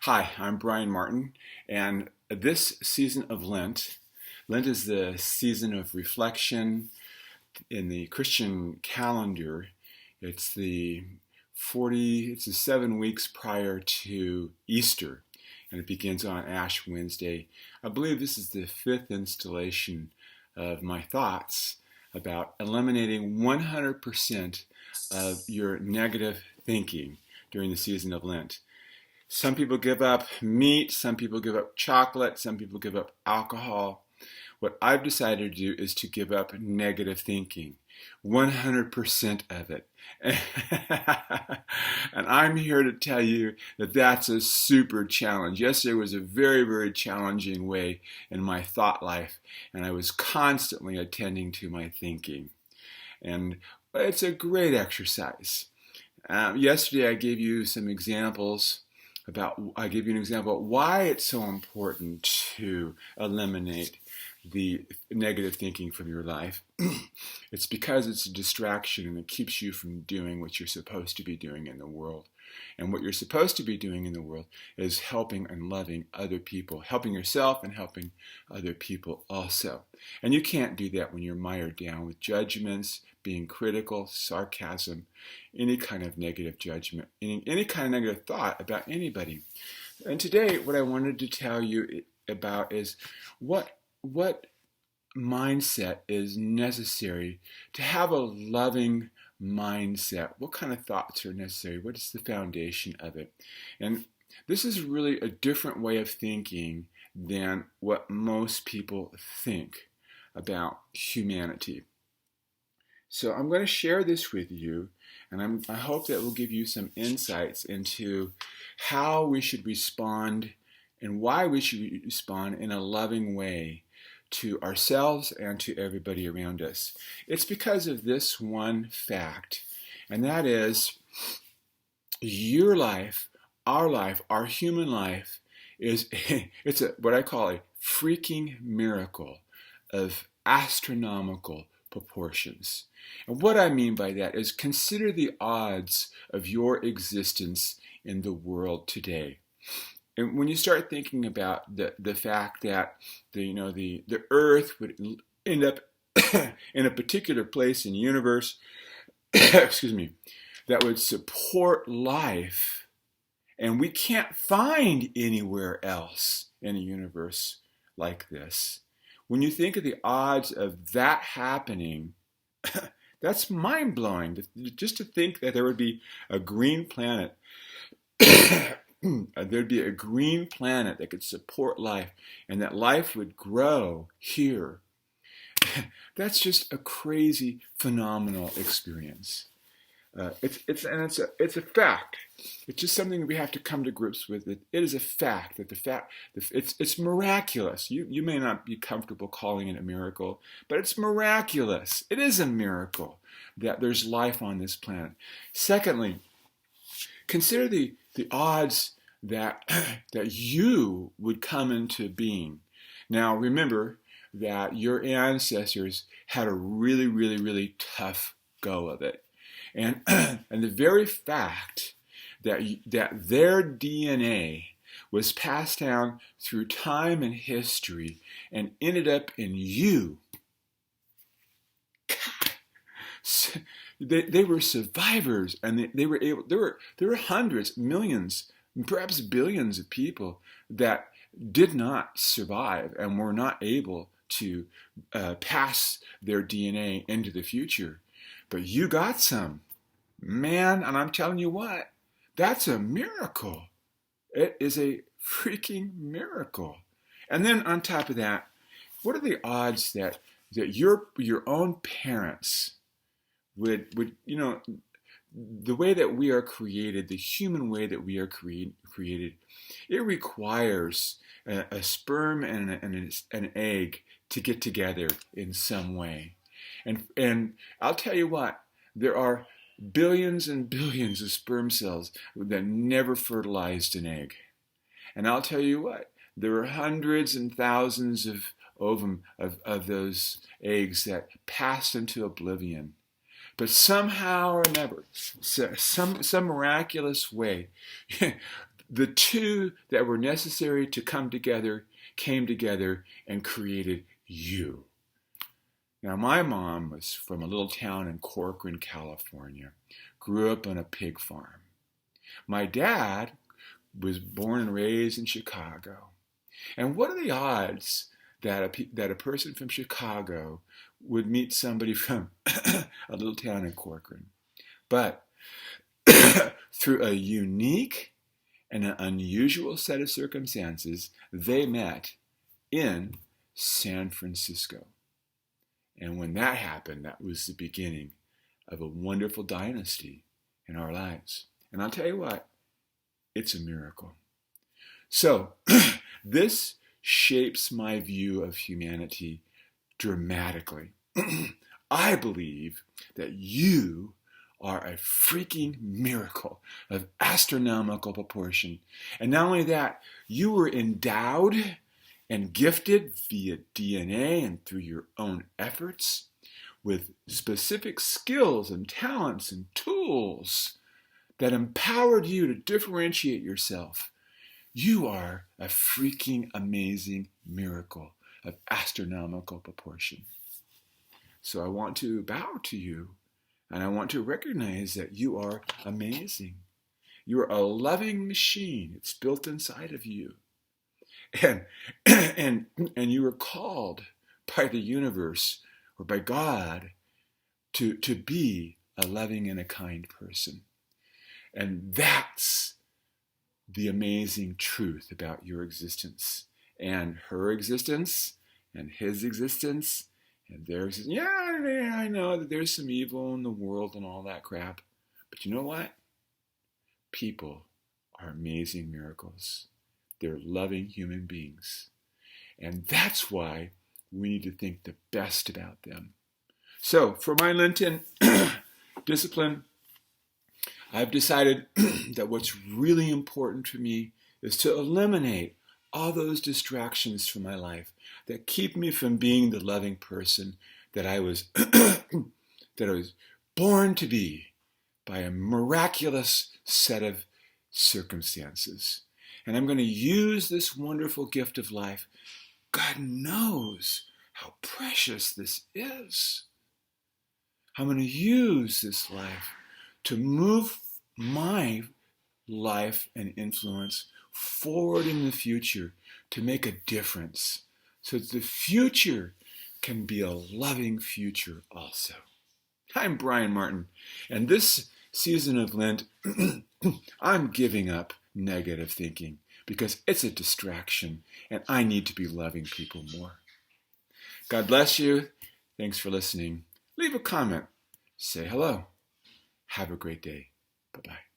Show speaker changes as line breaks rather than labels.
Hi, I'm Brian Martin, and this season of Lent is the season of reflection in the Christian calendar. It's it's the 7 weeks prior to Easter, and it begins on Ash Wednesday. I believe this is the fifth installation of my thoughts about eliminating 100% of your negative thinking during the season of Lent. Some people give up meat, some people give up chocolate, some people give up alcohol. What I've decided to do is to give up negative thinking, 100% of it. And I'm here to tell you that that's a super challenge. Yesterday was a very, very challenging way in my thought life, and I was constantly attending to my thinking. And it's a great exercise. Yesterday I gave you some examples I gave you an example of why it's so important to eliminate the negative thinking from your life. It's because it's a distraction and it keeps you from doing what you're supposed to be doing in the world. And what you're supposed to be doing in the world is helping and loving other people, helping yourself and helping other people also. And you can't do that when you're mired down with judgments, being critical, sarcasm, any kind of negative judgment, any kind of negative thought about anybody. And today, what I wanted to tell you about is what mindset is necessary to have a loving mindset. What kind of thoughts are necessary? What is the foundation of it? And this is really a different way of thinking than what most people think about humanity. So I'm going to share this with you, and I hope that will give you some insights into how we should respond and why we should respond in a loving way to ourselves and to everybody around us. It's because of this one fact, and that is your life, our human life it's what I call a freaking miracle of astronomical proportions. And what I mean by that is consider the odds of your existence in the world today. And when you start thinking about the fact that the Earth would end up in a particular place in the universe, excuse me, that would support life, and we can't find anywhere else in the universe like this. When you think of the odds of that happening, that's mind-blowing. Just to think that there would be a green planet, there'd be a green planet that could support life, and that life would grow here. That's just a crazy, phenomenal experience. It's a fact. It's just something we have to come to grips with. It is a fact that it's miraculous. You may not be comfortable calling it a miracle, but it's miraculous. It is a miracle that there's life on this planet. Secondly, consider the odds that you would come into being. Now remember that your ancestors had a really, really, really tough go of it. And the very fact that their DNA was passed down through time and history and ended up in you, God, they were survivors, and they were able. There were hundreds, millions, perhaps billions of people that did not survive and were not able to pass their DNA into the future. But you got some. Man, and I'm telling you what, that's a miracle. It is a freaking miracle. And then on top of that, what are the odds that your own parents would the way that we are created, the human way that we are created, it requires a sperm and an egg to get together in some way. And I'll tell you what, there are billions and billions of sperm cells that never fertilized an egg. And I'll tell you what, there are hundreds and thousands of ovum of those eggs that passed into oblivion. But somehow or another, some miraculous way, the two that were necessary to come together came together and created you. Now, my mom was from a little town in Corcoran, California, grew up on a pig farm. My dad was born and raised in Chicago. And what are the odds that a person from Chicago would meet somebody from a little town in Corcoran? But through a unique and an unusual set of circumstances, they met in San Francisco. And when that happened, that was the beginning of a wonderful dynasty in our lives. And I'll tell you what, it's a miracle. So, this shapes my view of humanity dramatically. I believe that you are a freaking miracle of astronomical proportion. And not only that, you were endowed and gifted via DNA and through your own efforts with specific skills and talents and tools that empowered you to differentiate yourself. You are a freaking amazing miracle of astronomical proportion. So I want to bow to you, and I want to recognize that you are amazing. You are a loving machine. It's built inside of you. And you were called by the universe or by God to be a loving and a kind person. And that's the amazing truth about your existence and her existence and his existence and their existence. Yeah, I know that there's some evil in the world and all that crap. But you know what? People are amazing miracles. They're loving human beings. And that's why we need to think the best about them. So for my Lenten discipline, I've decided that what's really important for me is to eliminate all those distractions from my life that keep me from being the loving person that I was born to be by a miraculous set of circumstances. And I'm going to use this wonderful gift of life. God knows how precious this is. I'm going to use this life to move my life and influence forward in the future to make a difference so that the future can be a loving future also. I'm Brian Martin, and this season of Lent, I'm giving up negative thinking because it's a distraction and I need to be loving people more. God bless you. Thanks for listening. Leave a comment. Say hello. Have a great day. Bye-bye.